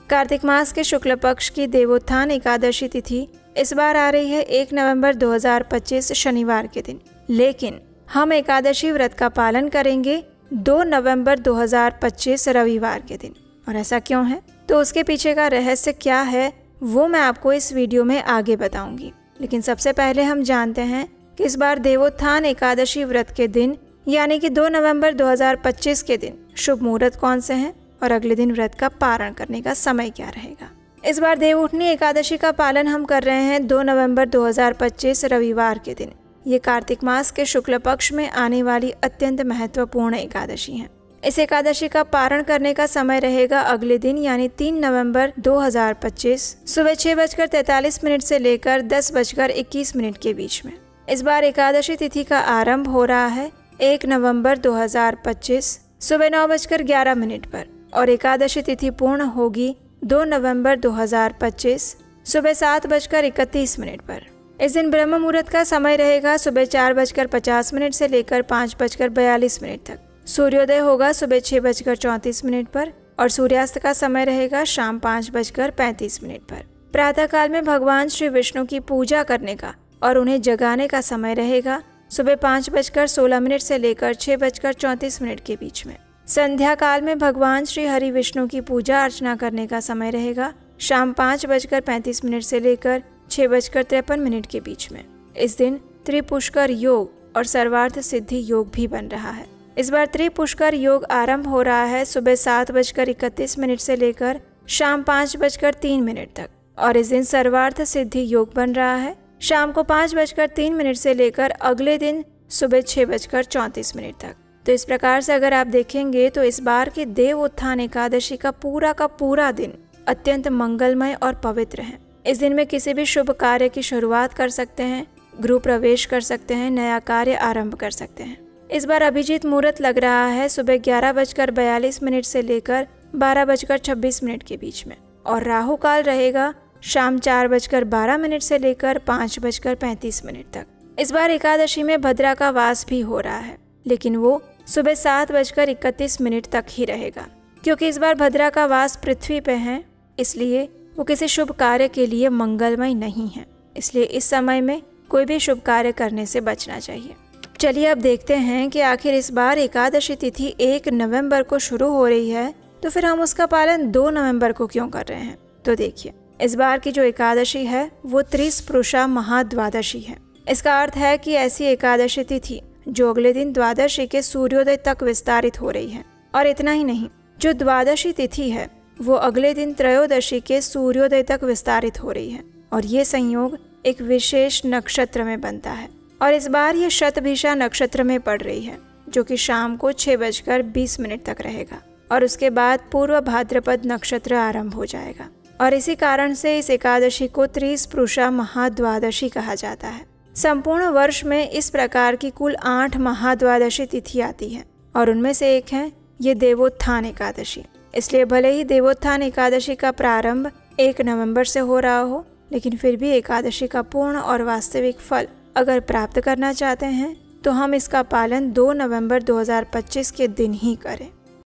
कार्तिक मास के शुक्ल पक्ष की देवोत्थान एकादशी तिथि इस बार आ रही है 1 नवंबर 2025 शनिवार के दिन, लेकिन हम एकादशी व्रत का पालन करेंगे 2 नवंबर 2025 रविवार के दिन। और ऐसा क्यों है, तो उसके पीछे का रहस्य क्या है वो मैं आपको इस वीडियो में आगे बताऊंगी। लेकिन सबसे पहले हम जानते हैं कि इस बार देवोत्थान एकादशी व्रत के दिन यानी कि 2 नवंबर 2025 के दिन शुभ मुहूर्त कौन से हैं और अगले दिन व्रत का पारण करने का समय क्या रहेगा। इस बार देवउठनी एकादशी का पालन हम कर रहे हैं 2 नवंबर 2025 रविवार के दिन। ये कार्तिक मास के शुक्ल पक्ष में आने वाली अत्यंत महत्वपूर्ण एकादशी है। इस एकादशी का पारण करने का समय रहेगा अगले दिन यानी 3 नवंबर 2025 सुबह 6:43 से लेकर 10:21 के बीच में। इस बार एकादशी तिथि का आरंभ हो रहा है 1 नवंबर 2025 सुबह 9:11 पर और एकादशी तिथि पूर्ण होगी 2 नवंबर 2025 सुबह 7:31 पर। इस दिन ब्रह्म मुहूर्त का समय रहेगा सुबह 4:50 से लेकर 5:42 तक। सूर्योदय होगा सुबह 6:34 पर और सूर्यास्त का समय रहेगा शाम 5:35 पर। प्रातः काल में भगवान श्री विष्णु की पूजा करने का और उन्हें जगाने का समय रहेगा सुबह 5:16 से लेकर 6:34 के बीच में। संध्या काल में भगवान श्री हरि विष्णु की पूजा अर्चना करने का समय रहेगा शाम 5:35 से लेकर 6:53 के बीच में। इस दिन त्रिपुष्कर योग और सर्वार्थ सिद्धि योग भी बन रहा है। इस बार त्रिपुष्कर योग आरंभ हो रहा है सुबह 7:31 से लेकर शाम 5:03 तक और इस दिन सर्वार्थ सिद्धि योग बन रहा है शाम को 5:03 से लेकर अगले दिन सुबह 6:34 तक। तो इस प्रकार से अगर आप देखेंगे तो इस बार की देव उत्थान एकादशी का पूरा दिन अत्यंत मंगलमय और पवित्र है। इस दिन में किसी भी शुभ कार्य की शुरुआत कर सकते हैं, गृह प्रवेश कर सकते हैं, नया कार्य आरंभ कर सकते हैं। इस बार अभिजीत मुहूर्त लग रहा है सुबह 11:42 से लेकर 12:26 के बीच में और राहु काल रहेगा शाम 4:12 से लेकर 5:35 तक। इस बार एकादशी में भद्रा का वास भी हो रहा है, लेकिन वो सुबह 7:31 तक ही रहेगा। क्योंकि इस बार भद्रा का वास पृथ्वी पे है, इसलिए वो किसी शुभ कार्य के लिए मंगलमय नहीं है। इसलिए इस समय में कोई भी शुभ कार्य करने से बचना चाहिए। चलिए अब देखते हैं कि आखिर इस बार एकादशी तिथि 1 नवंबर को शुरू हो रही है, तो फिर हम उसका पालन 2 नवंबर को क्यों कर रहे हैं। तो देखिए, इस बार की जो एकादशी है वो त्रिस्पृशा महाद्वादशी है। इसका अर्थ है कि ऐसी एकादशी तिथि जो अगले दिन द्वादशी के सूर्योदय तक विस्तारित हो रही है। और इतना ही नहीं, जो द्वादशी तिथि है वो अगले दिन त्रयोदशी के सूर्योदय तक विस्तारित हो रही है और ये संयोग एक विशेष नक्षत्र में बनता है। और इस बार ये शतभिषा नक्षत्र में पड़ रही है जो कि शाम को 6:20 तक रहेगा और उसके बाद पूर्व भाद्रपद नक्षत्र आरंभ हो जाएगा। और इसी कारण से इस एकादशी को त्रिस्पृशा महाद्वादशी कहा जाता है। संपूर्ण वर्ष में इस प्रकार की कुल 8 महाद्वादशी तिथि आती है और उनमें से एक है ये देवोत्थान एकादशी। इसलिए भले ही देवोत्थान एकादशी का प्रारंभ 1 नवंबर से हो रहा हो, लेकिन फिर भी एकादशी का पूर्ण और वास्तविक फल अगर प्राप्त करना चाहते हैं तो हम इसका पालन 2 नवंबर 2025 के दिन ही करें।